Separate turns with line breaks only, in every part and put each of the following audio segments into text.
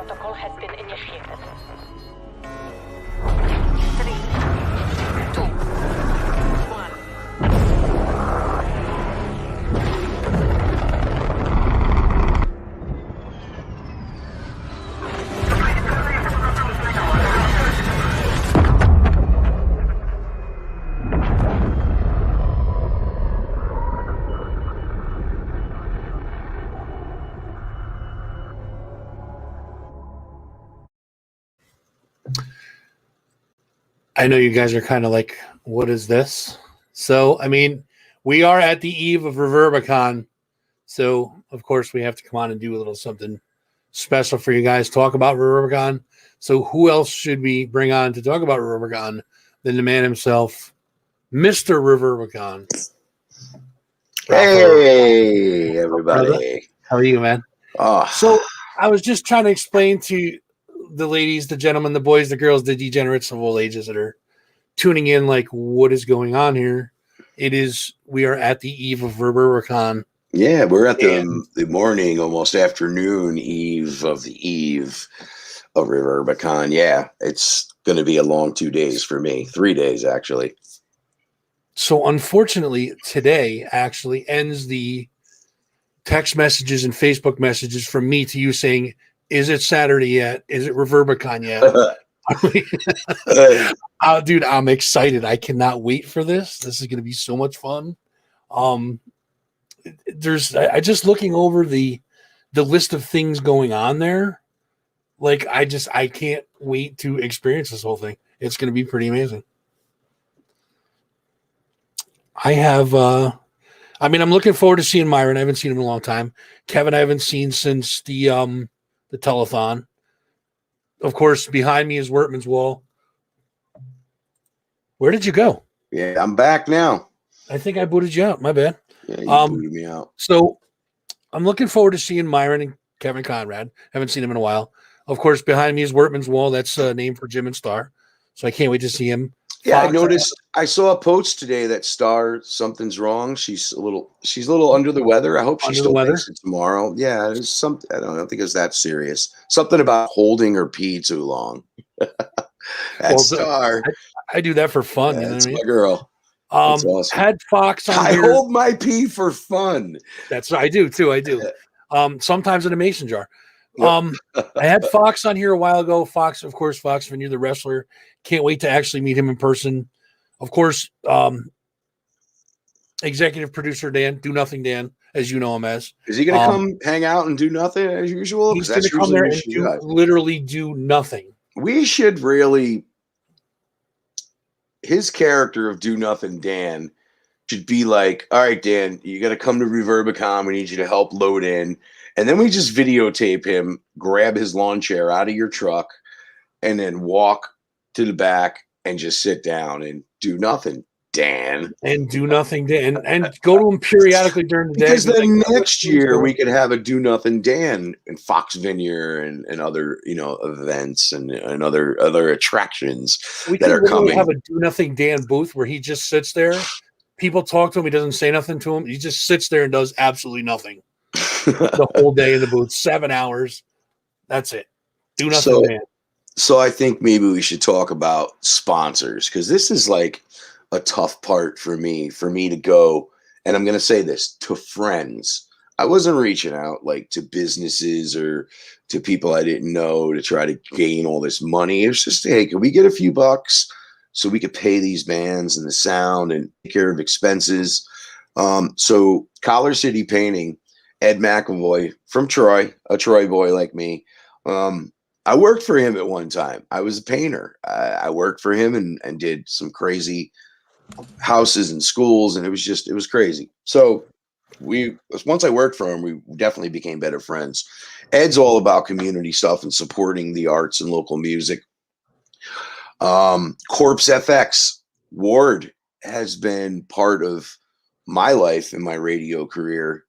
protocol has been initiated. 3, 2, 1.
I know you guys are kind of like, what is this? So, I mean, we are at the eve of REVERBICON. So, of course, we have to come on and do a little something special for you guys, talk about REVERBICON. So, who else should we bring on to talk about REVERBICON than the man himself, Mr. REVERBICON?
Hey, everybody.
Brother, how are you, man? So, I was just trying to explain to the ladies, the gentlemen, the boys, the girls, the degenerates of all ages that are tuning in, like, what is going on here? We are at the eve of REVERBICON.
Yeah, we're at the morning, almost afternoon eve of REVERBICON. Yeah, it's going to be a long 2 days for me. 3 days, actually.
So, unfortunately, today actually ends the text messages and Facebook messages from me to you saying, is it Saturday yet? Is it REVERBICON yet? Dude, I'm excited. I cannot wait for this. This is going to be so much fun. I just looking over the list of things going on there. Like, I can't wait to experience this whole thing. It's going to be pretty amazing. I'm looking forward to seeing Myron. I haven't seen him in a long time. Kevin, I haven't seen since the telethon. Of course, behind me is Wortman's Wall. Where did you go?
Yeah, I'm back now.
I think I booted you out. My bad.
Yeah, you booted me out.
So I'm looking forward to seeing Myron and Kevin Conrad. Haven't seen him in a while. Of course, behind me is Wortman's Wall. That's a name for Jim and Star. So I can't wait to see him.
Yeah, I noticed. I saw a post today that Star, something's wrong. She's a little under the weather. I hope she still makes it tomorrow. Yeah, there's something. I don't think it's that serious. Something about holding her pee too long. Star.
I do that for fun.
Yeah,
you know
that's
what I mean?
my girl. That's awesome.
Had Fox on
here. I hold my pee for fun.
That's what I do too. I do. Sometimes in a mason jar. I had Fox on here a while ago. Fox, of course, Fox Veneer, the wrestler. Can't wait to actually meet him in person. Of course, executive producer Dan, Do Nothing Dan, as you know him as.
Is he going to come hang out and do nothing as usual?
He's going to come there and literally do nothing.
We should really. His character of Do Nothing Dan should be like, all right, Dan, you got to come to REVERBICON. We need you to help load in. And then we just videotape him, grab his lawn chair out of your truck, and then walk to the back and just sit down and do nothing, Dan.
And do nothing, Dan. And go to him periodically during the day.
Because then next year we could have a Do Nothing Dan and Fox Veneer and other, events and other attractions that are coming.
We have a Do Nothing Dan booth where he just sits there. People talk to him. He doesn't say nothing to him. He just sits there and does absolutely nothing. The whole day in the booth, 7 hours. That's it. Do nothing, man.
So I think maybe we should talk about sponsors, because this is like a tough part for me to go. And I'm going to say this to friends. I wasn't reaching out like to businesses or to people I didn't know to try to gain all this money. It was just, hey, can we get a few bucks so we could pay these bands and the sound and take care of expenses? So Collar City Painting, Ed McAvoy from Troy, a Troy boy like me. I worked for him at one time. I was a painter. I worked for him and did some crazy houses and schools, and it was crazy. So once I worked for him, we definitely became better friends. Ed's all about community stuff and supporting the arts and local music. Corpse FX, Ward has been part of my life and my radio career.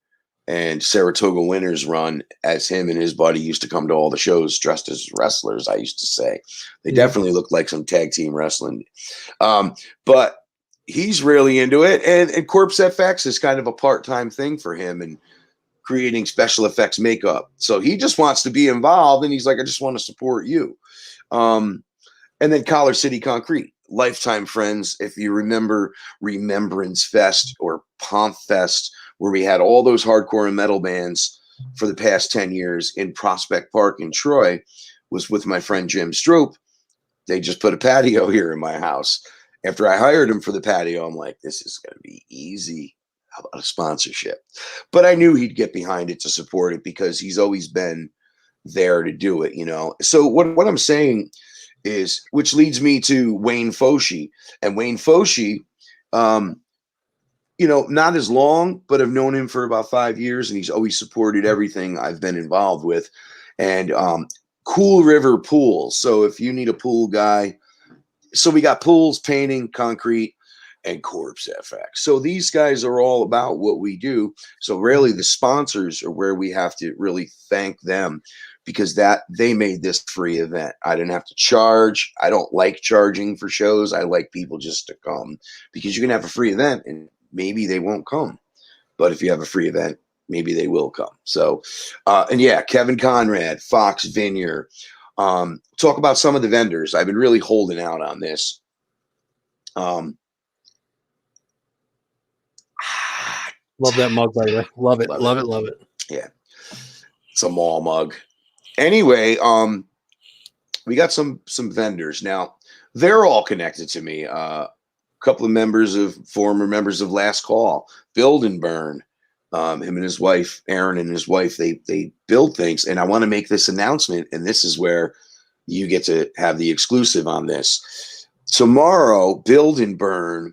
And Saratoga Winners run, as him and his buddy used to come to all the shows dressed as wrestlers, I used to say. They definitely looked like some tag team wrestling. But he's really into it. And Corpse FX is kind of a part-time thing for him. And creating special effects makeup. So he just wants to be involved, and he's like, I just want to support you. And then Collar City Concrete, lifetime friends. If you remember Remembrance Fest or Pomp Fest, where we had all those hardcore and metal bands for the past 10 years in Prospect Park in Troy, was with my friend Jim Stroop. They just put a patio here in my house. After I hired him for the patio, I'm like, this is going to be easy. How about a sponsorship? But I knew he'd get behind it to support it because he's always been there to do it, you know? So what I'm saying is, which leads me to Wayne Foshi. And Wayne Foshi, you know, not as long, but I've known him for about 5 years, and he's always supported everything I've been involved with. And Cool River Pools. So if you need a pool guy, so we got pools, painting, concrete, and Corpse FX. So these guys are all about what we do. So really the sponsors are where we have to really thank them, because that they made this free event. I didn't have to charge. I don't like charging for shows. I like people just to come, because you can have a free event and maybe they won't come. But if you have a free event, maybe they will come. So, and yeah, Kevin Conrad, Fox Vineyard. Talk about some of the vendors. I've been really holding out on this.
Love that mug, by the way. Love it. Love it. Love it.
Yeah. It's a mall mug. Anyway, we got some vendors. Now, they're all connected to me. A couple of former members of Last Call, Build and Burn. Him and his wife, Aaron and his wife, they build things. And I want to make this announcement, and this is where you get to have the exclusive on this. Tomorrow, Build and Burn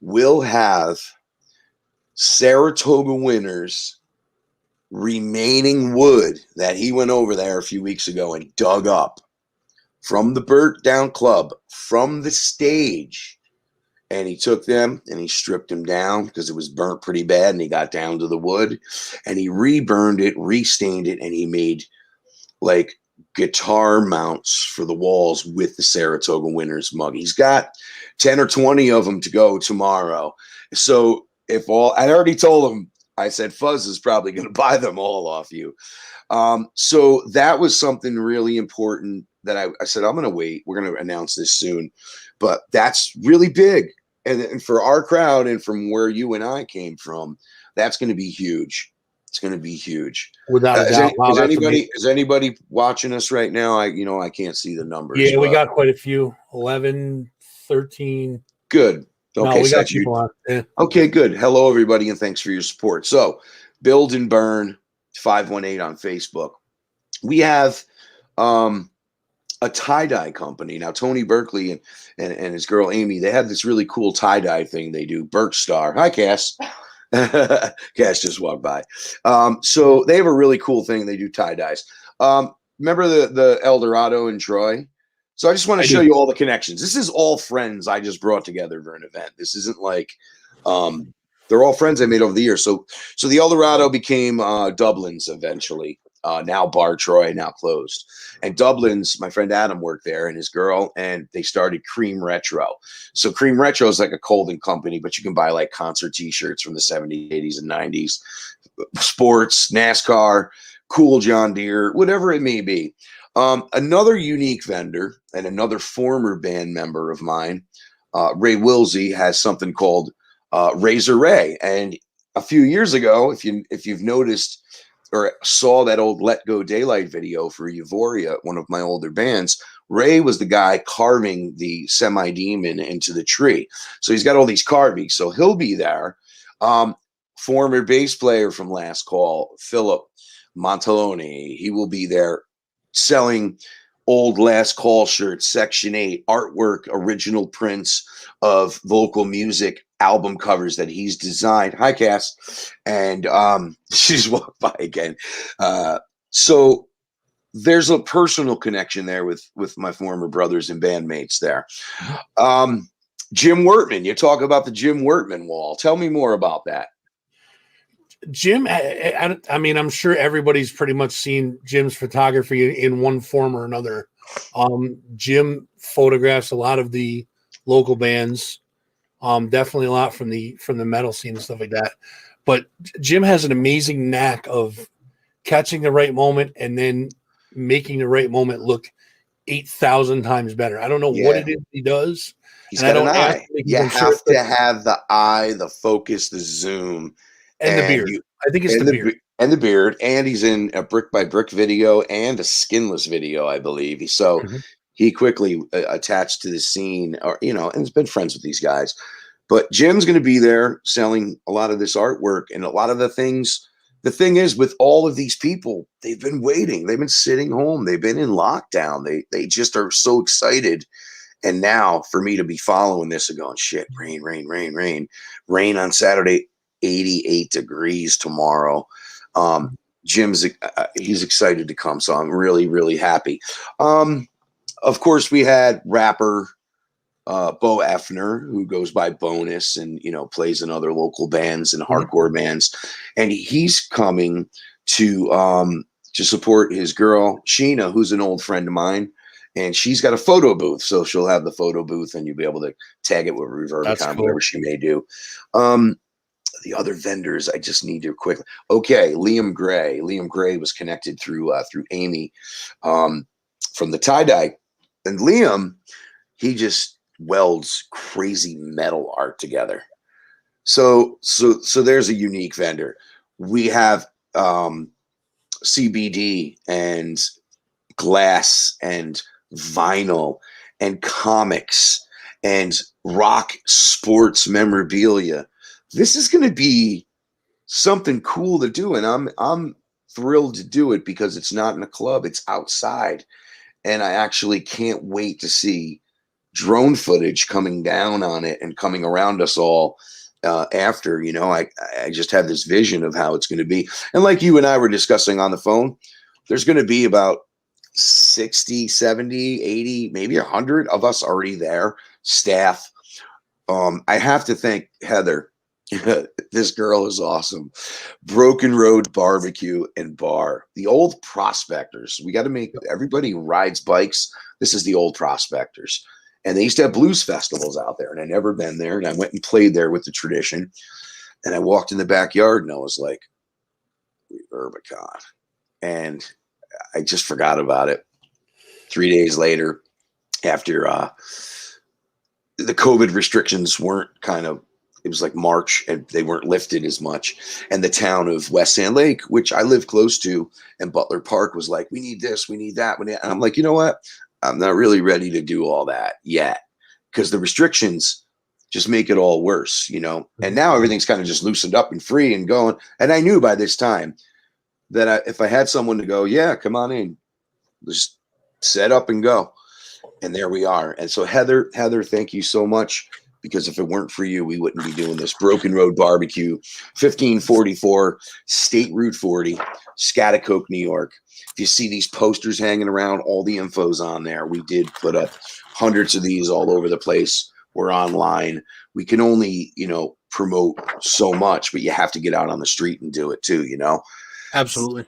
will have Saratoga Winners remaining wood that he went over there a few weeks ago and dug up from the burnt down club, from the stage. And he took them and he stripped them down because it was burnt pretty bad, and he got down to the wood and he reburned it, restained it, and he made like guitar mounts for the walls with the Saratoga Winners mug. He's got 10 or 20 of them to go tomorrow. So I already told him, I said, Fuzz is probably going to buy them all off you. So that was something really important that I said, I'm going to wait. We're going to announce this soon, but that's really big. And for our crowd and from where you and I came from, that's going to be huge. It's going to be huge.
Without a doubt.
Is anybody watching us right now? I can't see the numbers.
Yeah, we got quite a few. 11, 13.
Good. Okay,
no, we got people on. Yeah.
Okay, good. Hello, everybody, and thanks for your support. So, Build and Burn 518 on Facebook. We have a tie-dye company. Now, Tony Berkeley and his girl Amy, they have this really cool tie-dye thing they do. Burke Star. Hi, Cass. Cass just walked by. So they have a really cool thing. They do tie-dyes. Remember the El Dorado in Troy? So I just want to show you all the connections. This is all friends I just brought together for an event. This isn't like they're all friends I made over the years. So the El Dorado became Dublin's eventually. Now Bar Troy, now closed. And Dublin's, my friend Adam worked there and his girl, and they started Cream Retro. So Cream Retro is like a clothing company, but you can buy like concert t-shirts from the 70s, 80s, and 90s, sports, NASCAR, cool John Deere, whatever it may be. Another unique vendor and another former band member of mine, Ray Wilsey, has something called Razor Ray. And a few years ago, if you've noticed or saw that old Let Go Daylight video for Euphoria, one of my older bands, Ray was the guy carving the semi-demon into the tree. So he's got all these carvings. So he'll be there. Former bass player from Last Call, Philip Montaloni, he will be there selling old Last Call shirts, Section 8, artwork, original prints of vocal music, album covers that he's designed. Hi, Cass. And she's walked by again. So there's a personal connection there with my former brothers and bandmates there. Jim Wertman, you talk about the Jim Wertman wall. Tell me more about that.
Jim, I mean, I'm sure everybody's pretty much seen Jim's photography in one form or another. Jim photographs a lot of the local bands, definitely a lot from the metal scene and stuff like that. But Jim has an amazing knack of catching the right moment and then making the right moment look 8,000 times better. I don't know what
Yeah.
it is he does.
He's
And I
got an
don't ask
eye.
him because
You
I'm sure
have
it's
to have the eye, the focus, the zoom,
and the
and
beard.
you
I think it's the beard.
and the beard. And he's in a brick by brick video and a skinless video, I believe. So
Mhm.
he quickly attached to the scene, or and has been friends with these guys. But Jim's going to be there selling a lot of this artwork and a lot of the things. The thing is, with all of these people, they've been waiting. They've been sitting home. They've been in lockdown. They just are so excited. And now for me to be following this and going, shit, rain, rain, rain, rain, rain on Saturday, 88 degrees tomorrow. Jim's he's excited to come, so I'm really, really happy. Of course, we had rapper Bo Effner, who goes by Bonus and plays in other local bands and hardcore bands, and he's coming to support his girl Sheena, who's an old friend of mine, and she's got a photo booth, so she'll have the photo booth, and you'll be able to tag it with
That's
Reverbicon,
cool.
whatever she may do. The other vendors, I just need to quickly. Okay, Liam Gray. Liam Gray was connected through Amy from the tie dye, and Liam, he just welds crazy metal art together. So there's a unique vendor. We have CBD and glass and vinyl and comics and rock sports memorabilia. This is going to be something cool to do, and I'm thrilled to do it because it's not in a club, it's outside, and I actually can't wait to see drone footage coming down on it and coming around us all after. I just have this vision of how it's going to be, and like you and I were discussing on the phone, there's going to be about 60, 70, 80, maybe 100 of us already there, staff. I have to thank Heather. This girl is awesome. Broken Road Barbecue and Bar, the old Prospectors. We got to make everybody who rides bikes. This is the old Prospectors. And they used to have blues festivals out there, and I never been there. And I went and played there with the tradition. And I walked in the backyard, and I was like, Reverbicon. And I just forgot about it. 3 days later, after the COVID restrictions weren't it was like March, and they weren't lifted as much. And the town of West Sand Lake, which I live close to, and Butler Park was like, we need this, we need that. And I'm like, you know what? I'm not really ready to do all that yet, because the restrictions just make it all worse, And now everything's kind of just loosened up and free and going. And I knew by this time that if I had someone to go, yeah, come on in, just set up and go. And there we are. And so Heather, thank you so much, because if it weren't for you, we wouldn't be doing this. Broken Road Barbecue, 1544 State Route 40, Scotticoke, New York. If you see these posters hanging around, all the info's on there. We did put up hundreds of these all over the place. We're online. We can only, promote so much, but you have to get out on the street and do it too,
Absolutely.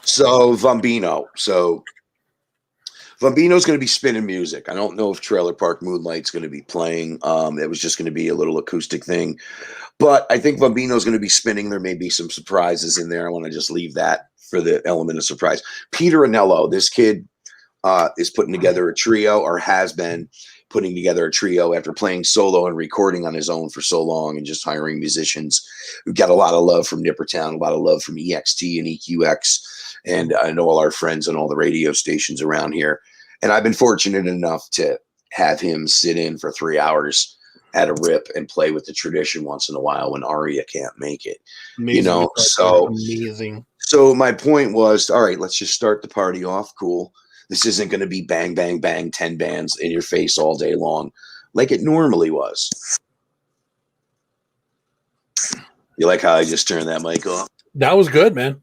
So Vambino. So Vambino's going to be spinning music. I don't know if Trailer Park Moonlight's going to be playing. It was just going to be a little acoustic thing. But I think Vambino's going to be spinning. There may be some surprises in there. I want to just leave that for the element of surprise. Peter Anello, this kid is putting together a trio, or has been putting together a trio after playing solo and recording on his own for so long and just hiring musicians. We've got a lot of love from Nippertown, a lot of love from EXT and EQX, and I know all our friends on all the radio stations around here. And I've been fortunate enough to have him sit in for 3 hours at a rip and play with the tradition once in a while when Aria can't make it.
Amazing.
So
amazing.
So my point was, all right, let's just start the party off. Cool. This isn't going to be bang, bang, bang, 10 bands in your face all day long like it normally was. You like how I just turned that mic off?
That was good, man.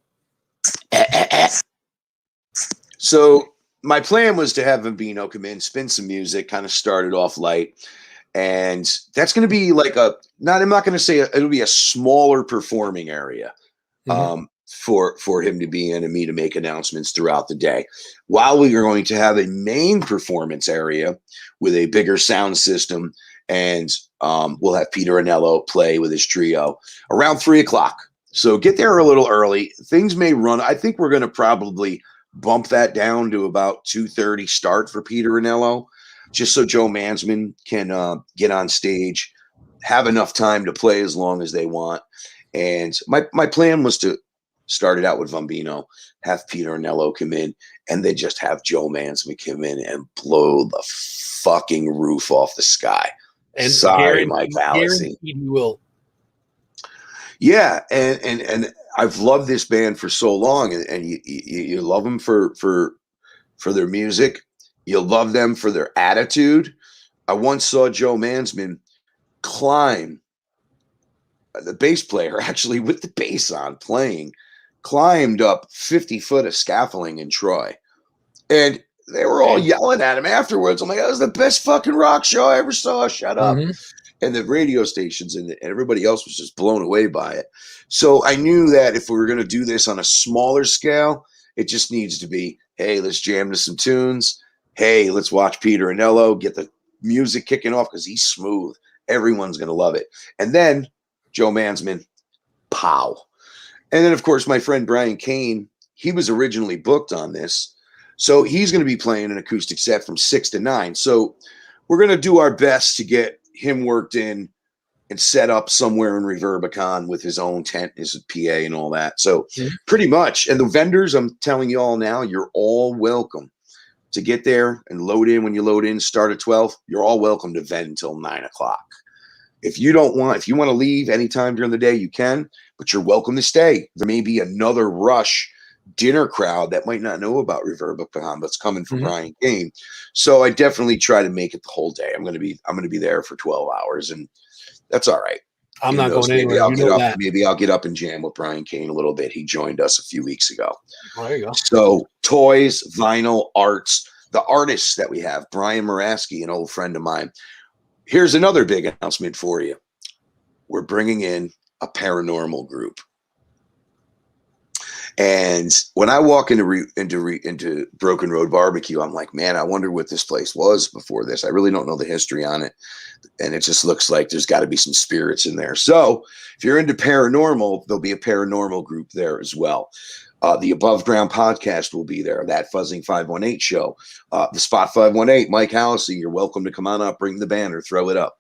So my plan was to have Vambino come in, spin some music, kind of start it off light. And that's going to be like I'm not going to say it'll be a smaller performing area. For him to be in and me to make announcements throughout the day, while we are going to have a main performance area with a bigger sound system and We'll have Peter Anello play with his trio around 3 o'clock. So get there a little early. Things may run. I think we're going to probably bump that down to about 2:30 start for Peter Anello, just so Joe Mansman can get on stage, have enough time to play as long as they want. And my plan was to start it out with Vombino, have Peter Anello come in, and then just have Joe Mansman come in and blow the fucking roof off the sky.
And
sorry, Mike Mallacy.
You will.
Yeah, and I've loved this band for so long, and you love them for their music. You love them for their attitude. I once saw Joe Mansman climb, the bass player actually with the bass on playing, climbed up 50 foot of scaffolding in Troy, and they were all yelling at him afterwards. I'm like, that was the best fucking rock show I ever saw. Shut up.
Mm-hmm.
And the radio stations and everybody else was just blown away by it. So I knew that if we were going to do this on a smaller scale, it just needs to be, hey, let's jam to some tunes. Hey, let's watch Peter Anello, get the music kicking off because he's smooth. Everyone's going to love it. And then Joe Mansman, pow. And then, of course, my friend Brian Kane, he was originally booked on this. So he's going to be playing an acoustic set from 6 to 9. So we're going to do our best to get him worked in and set up somewhere in Reverbicon with his own tent, his PA and all that. So pretty much. And the vendors, I'm telling you all now, you're all welcome to get there and load in. When you load in, start at 12. You're all welcome to vend until 9 o'clock. If you want to leave anytime during the day, you can, but you're welcome to stay. There may be another rush dinner crowd that might not know about Reverbicon that's coming from Brian Kane. So I definitely try to make it the whole day. I'm going to be there for 12 hours, and that's all right.
I'm not going anywhere.
Maybe I'll get up and jam with Brian Kane a little bit. He joined us a few weeks ago.
Oh, there you go.
So toys, vinyl, arts, the artists that we have, Brian Moraski, an old friend of mine. Here's another big announcement for you. We're bringing in a paranormal group. And when I walk into Broken Road Barbecue, I'm like, man, I wonder what this place was before this. I really don't know the history on it. And it just looks like there's got to be some spirits in there. So if you're into paranormal, there'll be a paranormal group there as well. The Above Ground podcast will be there. That Fuzzing 518 show. The Spot 518, Mike Hallisey, you're welcome to come on up, bring the banner, throw it up.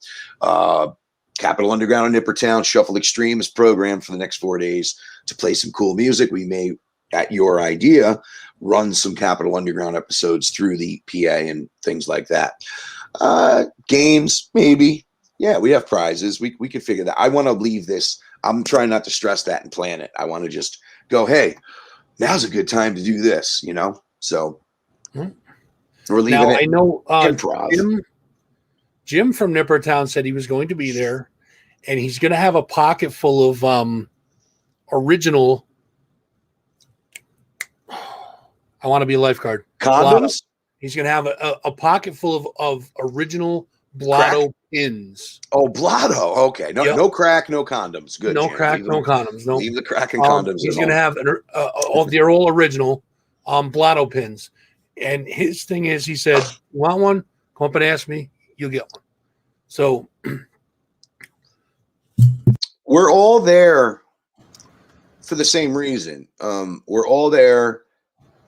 Capital Underground in Nippertown, Shuffle Extreme is programmed for the next 4 days to play some cool music. We may, at your idea, run some Capital Underground episodes through the PA and things like that. Games, maybe. Yeah, we have prizes. We could figure that. I want to leave this. I'm trying not to stress that and plan it. I want to just go, hey, now's a good time to do this, So we're leaving
now,
it.
I know
improv.
Jim from Nippertown said he was going to be there, and he's going to have a pocket full of original. I want to be a lifeguard.
Condoms?
Blotto. He's going to have a pocket full of original Blotto pins.
Oh, Blotto. Okay. No crack, no condoms. Good.
No
Jim.
crack, no condoms. No.
Leave the crack and condoms.
He's going to have they're all original Blotto pins. And his thing is, he said, you want one? Come up and ask me. You'll get one. So
we're all there for the same reason. We're all there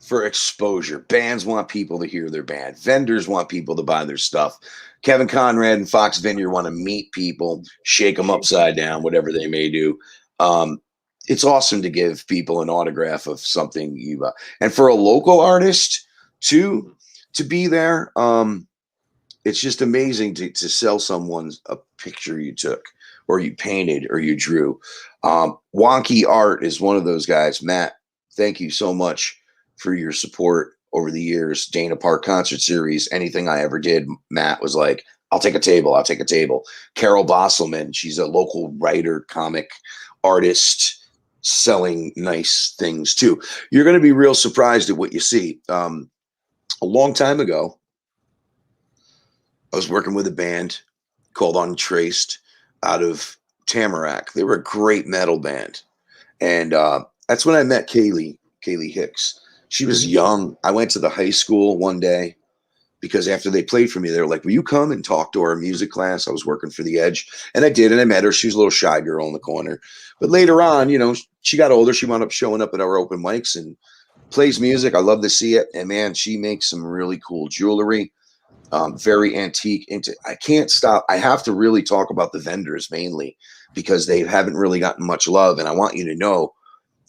for exposure. Bands want people to hear their band. Vendors want people to buy their stuff. Kevin Conrad and Fox Vineyard want to meet people, shake them upside down, whatever they may do. It's awesome to give people an autograph of something and for a local artist to be there. It's just amazing to sell someone a picture you took or you painted or you drew. Wonky Art is one of those guys. Matt, thank you so much for your support over the years. Dana Park Concert Series, anything I ever did, Matt was like, I'll take a table. I'll take a table. Carol Bosselman, she's a local writer, comic artist, selling nice things too. You're going to be real surprised at what you see. A long time ago, I was working with a band called Untraced out of Tamarack. They were a great metal band. And that's when I met Kaylee Hicks. She was young. I went to the high school one day because after they played for me, they were like, will you come and talk to our music class? I was working for the Edge, and I did, and I met her. She was a little shy girl in the corner. But later on, you know, she got older. She wound up showing up at our open mics and plays music. I love to see it. And man, she makes some really cool jewelry, very antique. I can't stop. I have to really talk about the vendors mainly because they haven't really gotten much love. And I want you to know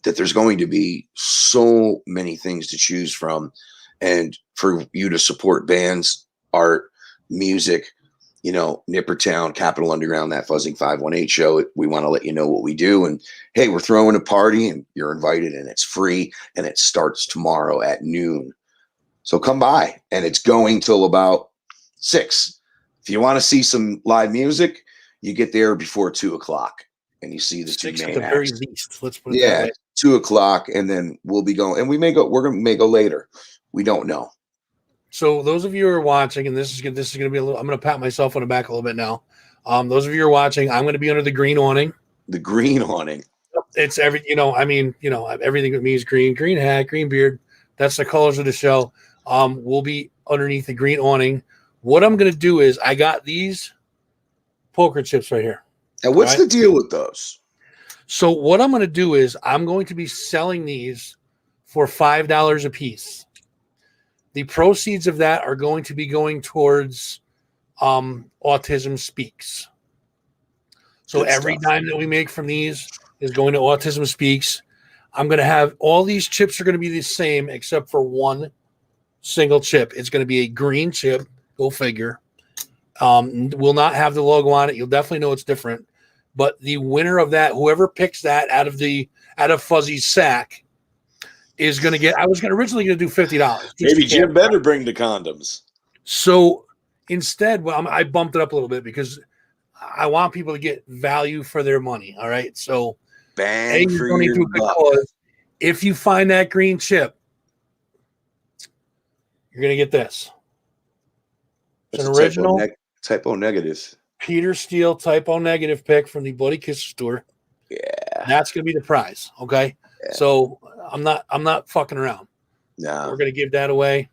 that there's going to be so many things to choose from, and for you to support bands, art, music, you know, Nippertown, Capital Underground, that Fuzzing 518 show. We want to let you know what we do. And hey, we're throwing a party and you're invited, and it's free, and it starts tomorrow at noon. So come by, and it's going till about 6. If you want to see some live music, you get there before 2:00 and you see the
6
two
at
main
the very
acts.
least. Let's put it that way.
2:00, and then we'll be going, and we're going to go later. We don't know.
So those of you who are watching, and this is going to be a little, I'm going to pat myself on the back a little bit now. Those of you who are watching, I'm going to be under the green awning.
The green awning.
It's everything with me is green hat, green beard. That's the colors of the show. We'll be underneath the green awning. What I'm going to do is I got these poker chips right here.
And what's the deal with those?
So what I'm going to do is I'm going to be selling these for $5 a piece. The proceeds of that are going to be going towards Autism Speaks. So every dime that we make from these is going to Autism Speaks. I'm going to have all these chips are going to be the same except for one single chip. It's going to be a green chip. Go figure. Will not have the logo on it. You'll definitely know it's different. But the winner of that, whoever picks that out of Fuzzy's sack, is going to get. I was originally going to do $50.
Maybe Jim better bring the condoms.
So instead, I bumped it up a little bit because I want people to get value for their money. All right, so
bang for your buck.
If you find that green chip, you're going to get this. It's an original
typo negative.
Peter Steele typo negative pick from the Bloody Kisses store.
Yeah,
that's going to be the prize. Okay, so I'm not fucking around.
No,
we're going to give that away.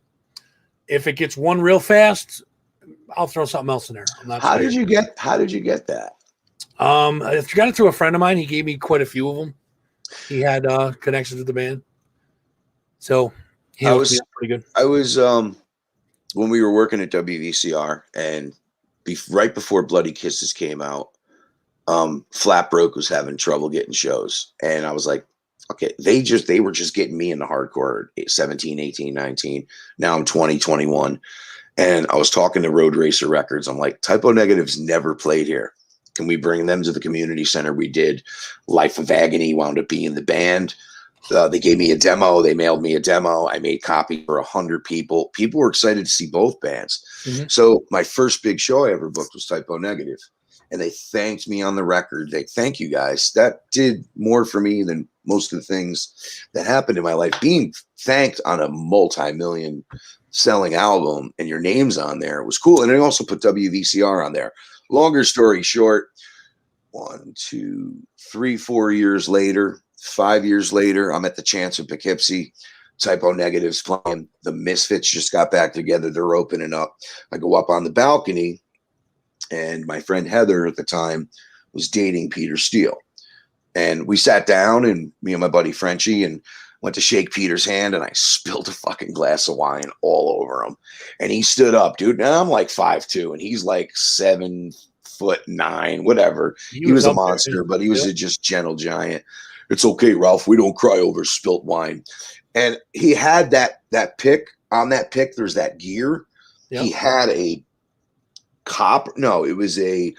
If it gets one real fast, I'll throw something else in there. I'm not.
How did you get that?
I got it through a friend of mine. He gave me quite a few of them. He had connections with the band, so he was pretty good.
I was when we were working at WVCR, and right before Bloody Kisses came out, Flat Broke was having trouble getting shows, and I was like, okay, they were just getting me into hardcore at 17, 18, 19. Now I'm 20, 21. And I was talking to Road Racer Records. I'm like, Typo Negatives never played here. Can we bring them to the community center? We did. Life of Agony wound up being the band. They gave me a demo. They mailed me a demo. I made copy for 100 people. People were excited to see both bands. Mm-hmm. So my first big show I ever booked was Typo Negative. And they thanked me on the record. They thank you guys. That did more for me than most of the things that happened in my life. Being thanked on a multi-million selling album and your name's on there was cool. And I also put WVCR on there. Longer story short, 1, 2, 3, 4 years later, 5 years later, I'm at the Chance of Poughkeepsie. Typo Negatives playing. The Misfits just got back together. They're opening up. I go up on the balcony, and my friend Heather at the time was dating Peter Steele. And we sat down, and me and my buddy Frenchie, and went to shake Peter's hand, and I spilled a fucking glass of wine all over him. And he stood up, dude. Now I'm like 5'2", and he's like 7'9", whatever. He was a monster, but he was a just gentle giant. It's okay, Ralph. We don't cry over spilt wine. And he had that pick. On that pick, there's that gear. Yep. He had a copper. No, it was I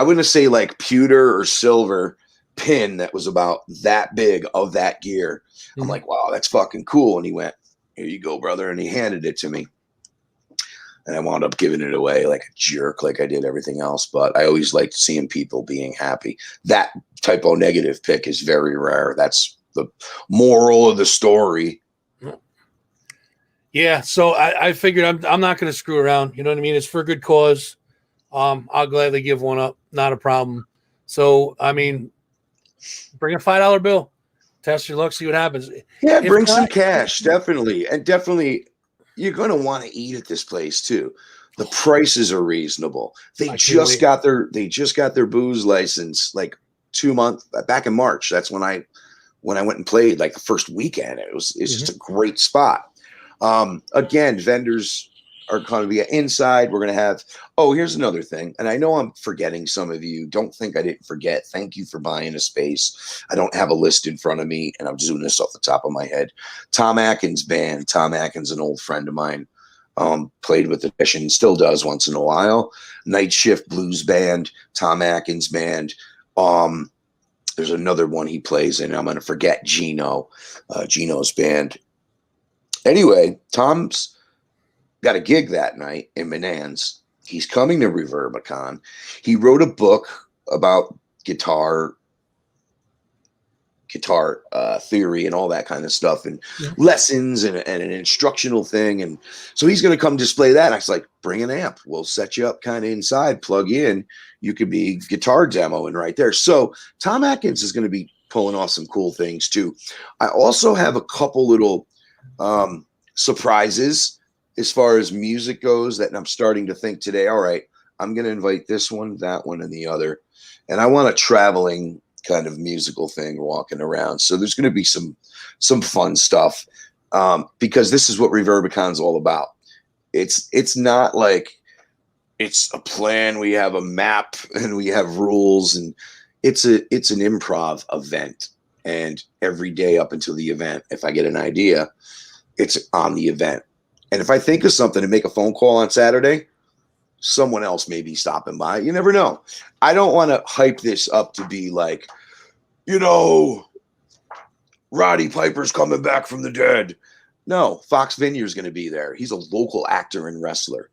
wouldn't say like pewter or silver pin that was about that big of that gear. I'm like, wow, that's fucking cool. And he went, here you go, brother. And he handed it to me. And I wound up giving it away like a jerk, like I did everything else. But I always liked seeing people being happy. That Typo Negative pick is very rare. That's the moral of the story.
Yeah. So I figured I'm not going to screw around. You know what I mean? It's for a good cause. I'll gladly give one up. Not a problem. So, I mean, bring a $5 bill. Test your luck, see what happens.
Yeah, bring some cash, definitely. And definitely, you're going to want to eat at this place too. The prices are reasonable. They
I can't
just
wait.
got their booze license like 2 months back in March. That's when I went and played like the first weekend. It's just a great spot. Again, vendors are going to be inside. We're going to have, oh, here's another thing. And I know I'm forgetting some of you. Don't think I didn't forget. Thank you for buying a space. I don't have a list in front of me, and I'm just doing this off the top of my head. Tom Atkins band. Tom Atkins, an old friend of mine, played with the mission, still does once in a while. Night Shift Blues Band, Tom Atkins band. There's another one he plays in. I'm going to forget Gino's band. Anyway, Tom's got a gig that night in Menands. He's coming to REVERBICON. He wrote a book about guitar theory and all that kind of stuff, and lessons and an instructional thing. And so he's going to come display that. I was like, bring an amp. We'll set you up kind of inside, plug in. You could be guitar demoing right there. So Tom Atkins is going to be pulling off some cool things too. I also have a couple little surprises as far as music goes that I'm starting to think today. All right, I'm going to invite this one, that one, and the other. And I want a traveling kind of musical thing walking around. So there's going to be some fun stuff because this is what REVERBICON's all about. It's not like it's a plan. We have a map and we have rules, and it's an improv event. And every day up until the event, if I get an idea, it's on the event. And if I think of something and make a phone call on Saturday, someone else may be stopping by. You never know. I don't want to hype this up to be like, Roddy Piper's coming back from the dead. No, Fox Vineyard's going to be there. He's a local actor and wrestler.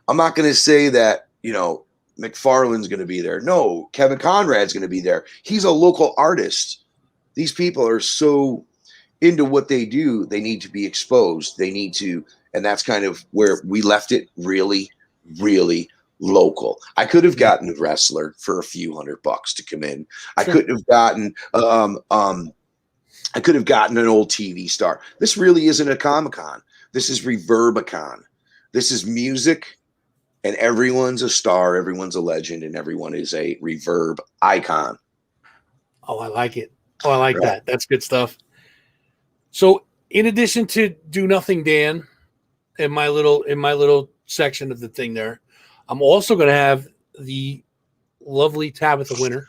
I'm not going to say that, McFarlane's going to be there. No, Kevin Conrad's going to be there. He's a local artist. These people are so into what they do. They need to be exposed. They need to, and that's kind of where we left it really, really local. I could have gotten a wrestler for a few $100 to come in. I could have gotten an old TV star. This really isn't a Comic-Con. This is REVERBICON. This is music, and everyone's a star, everyone's a legend, and everyone is a Reverb icon.
Oh, I like it. Oh, I like that. That's good stuff. So, in addition to Do Nothing Dan in my little section of the thing there, I'm also going to have the lovely Tabitha Winter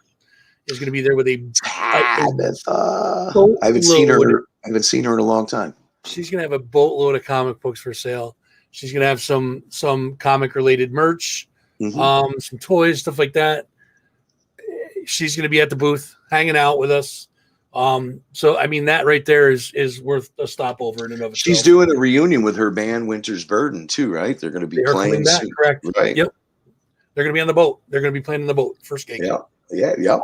is going to be there with a
Tabitha. I haven't seen her in a long time.
She's going to have a boatload of comic books for sale. She's going to have some comic related merch, some toys, stuff like that. She's going to be at the booth hanging out with us. So I mean that right there is worth a stopover in and of itself.
She's doing a reunion with her band Winter's Burden too, right? They're going to be playing
that, correct?
Right.
Yep. They're going to be on the boat. They're going to be playing on the boat first gig.
Yeah.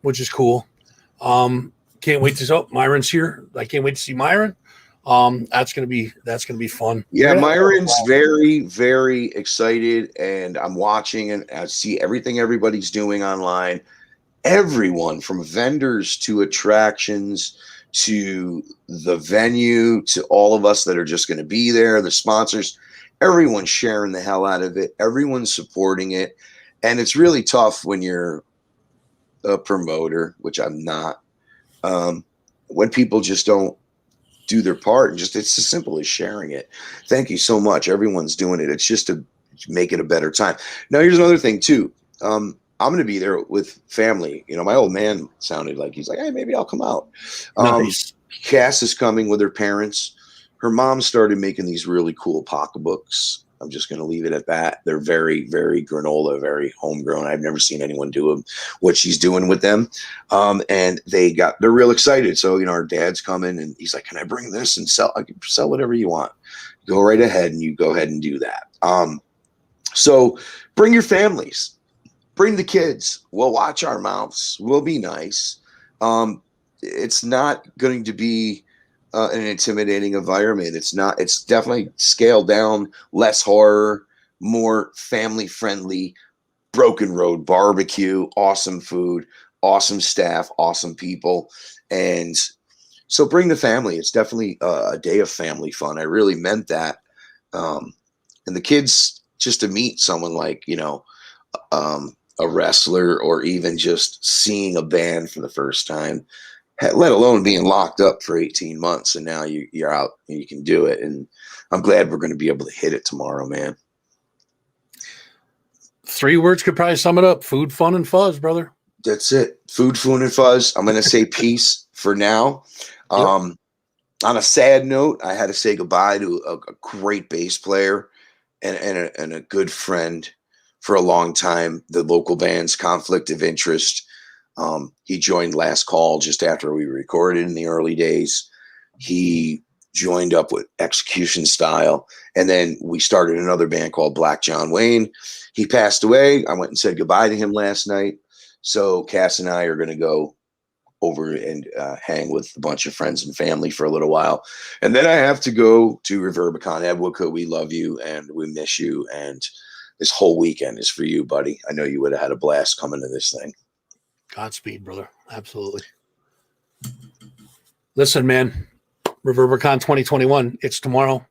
Which is cool. Can't wait to. Oh, Myron's here. I can't wait to see Myron. That's gonna be fun.
Yeah, Myron's very, very excited, and I'm watching and I see everything everybody's doing online. Everyone from vendors to attractions to the venue to all of us that are just going to be there, the sponsors, everyone's sharing the hell out of it. Everyone's supporting it. And it's really tough when you're a promoter, which I'm not, when people just don't do their part, and just it's as simple as sharing it. Thank you so much. Everyone's doing it. It's just to make it a better time. Now, here's another thing too. I'm going to be there with family. My old man sounded like he's like, hey, maybe I'll come out.
Nice.
Cass is coming with her parents. Her mom started making these really cool pocketbooks. I'm just going to leave it at that. They're very, very granola, very homegrown. I've never seen anyone do them, what she's doing with them. And they're real excited. So, our dad's coming and he's like, can I bring this and sell? I can sell whatever you want. Go right ahead, and you go ahead and do that. So bring your families, bring the kids. We'll watch our mouths. We'll be nice. It's not going to be an intimidating environment. It's definitely scaled down, less horror, more family friendly, Broken Road barbecue, awesome food, awesome staff, awesome people. And so bring the family. It's definitely a day of family fun. I really meant that. And the kids, just to meet someone like, a wrestler, or even just seeing a band for the first time, let alone being locked up for 18 months. And now you're out and you can do it. And I'm glad we're going to be able to hit it tomorrow, man.
3 words could probably sum it up: food, fun, and fuzz, brother.
That's it. Food, fun, and fuzz. I'm going to say peace for now.
Yep.
On a sad note, I had to say goodbye to a great bass player and a good friend for a long time. The local band's Conflict of Interest. He joined Last Call just after we recorded in the early days. He joined up with Execution Style, and then we started another band called Black John Wayne. He passed away. I went and said goodbye to him last night. So Cass and I are going to go over and hang with a bunch of friends and family for a little while. And then I have to go to REVERBICON. Eveof, we love you and we miss you. And this whole weekend is for you, buddy. I know you would have had a blast coming to this thing.
Godspeed, brother. Absolutely. Listen, man, REVERBICON 2021. It's tomorrow.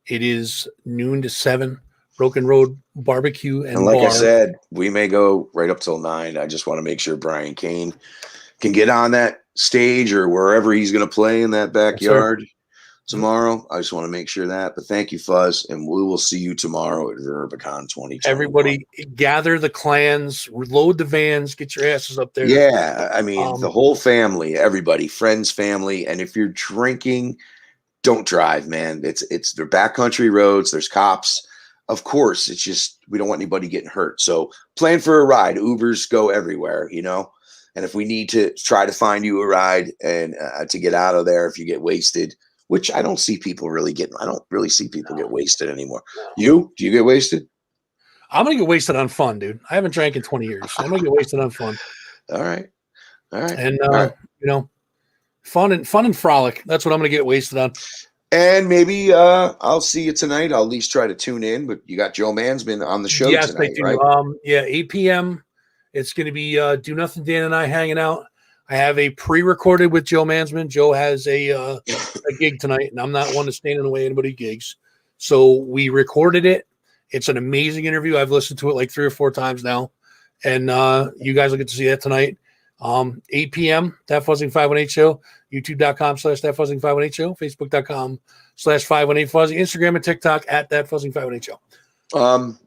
It is noon to 7. Broken Road Barbecue and
like
Bar.
I said, we may go right up till 9. I just want to make sure Brian Kane can get on that stage or wherever he's going to play in that backyard tomorrow. I just want to make sure that. But thank you, Fuzz, and we will see you tomorrow at REVERBICON 2020.
Everybody gather the clans, load the vans, get your asses up there.
Yeah, I mean, the whole family, everybody, friends, family. And if you're drinking, don't drive, man. It's their backcountry roads. There's cops. Of course, it's just we don't want anybody getting hurt. So plan for a ride. Ubers go everywhere, And if we need to try to find you a ride and to get out of there if you get wasted, which I don't see people really getting. I don't really see people get wasted anymore. Do you get wasted?
I'm going to get wasted on fun, dude. I haven't drank in 20 years. So I'm going to get wasted on fun.
All right.
And, fun and frolic. That's what I'm going to get wasted on.
And maybe I'll see you tonight. I'll at least try to tune in. But you got Joe Mansman on the show
yes,
tonight,
I do.
right?
8 p.m. It's going to be Do Nothing Dan and I hanging out. I have a pre-recorded with Joe Mansman. Joe has a gig tonight, and I'm not one to stand in the way of anybody's gigs. So we recorded it. It's an amazing interview. I've listened to it like 3 or 4 times now. And you guys will get to see that tonight. 8 p.m. That Fuzzing 518 Show. YouTube.com/That Fuzzing 518 Show. Facebook.com/518 Fuzzy. Instagram and TikTok at That Fuzzing 518 Show.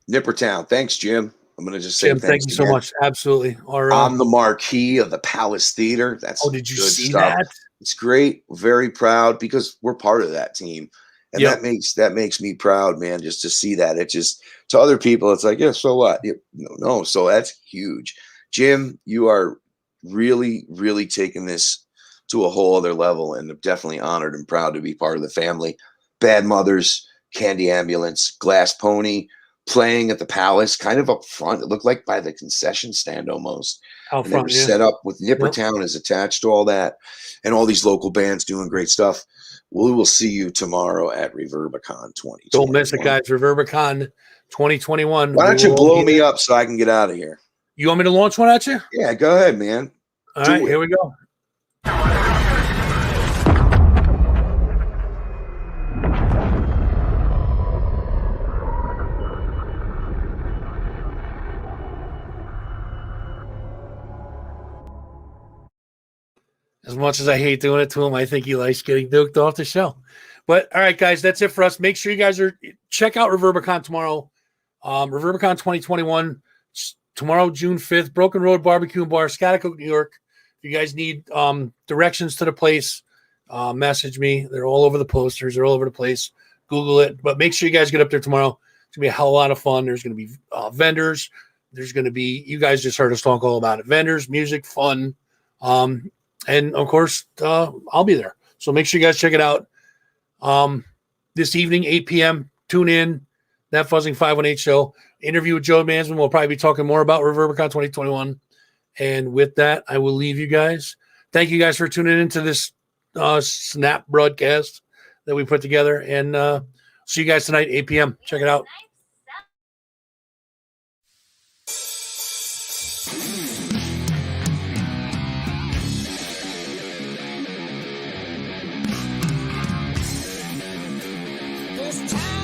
Nippertown. Thanks, Jim. I'm going to just say
Jim, thank you so much. Absolutely.
On the marquee of the Palace Theater. That's
did you
good
see
stuff.
that?
It's great. We're very proud because we're part of that team. And that makes me proud, man, just to see that. It just, to other people, it's like, yeah, so what? No, so that's huge. Jim, you are really, really taking this to a whole other level, and I'm definitely honored and proud to be part of the family. Bad Mothers, Candy Ambulance, Glass Pony, playing at the Palace, kind of up front. It looked like by the concession stand almost.
Out front,
they were set up with Nippertown is attached to all that, and all these local bands doing great stuff. We will see you tomorrow at REVERBICON 2020.
Don't miss it, guys. REVERBICON 2021.
Why don't you blow me up so I can get out of here?
You want me to launch one at you?
Yeah, go ahead, man.
All right, here we go. As much as I hate doing it to him, I think he likes getting duked off the show. But all right, guys, that's it for us. Make sure you guys check out REVERBICON tomorrow. REVERBICON 2021 tomorrow, June 5th. Broken Road Barbecue and Bar, Scotticoke, New York. If you guys need directions to the place, message me. They're all over the posters. They're all over the place. Google it. But make sure you guys get up there tomorrow. It's gonna be a hell of a lot of fun. There's gonna be vendors. There's gonna be, you guys just heard us talk all about it. Vendors, music, fun. And of course, I'll be there. So make sure you guys check it out. This evening, 8 p.m. Tune in. That Fuzzing 518 Show. Interview with Joe Mansman. We'll probably be talking more about REVERBICON 2021. And with that, I will leave you guys. Thank you guys for tuning into this snap broadcast that we put together. And see you guys tonight, 8 p.m. Check it out.
this time.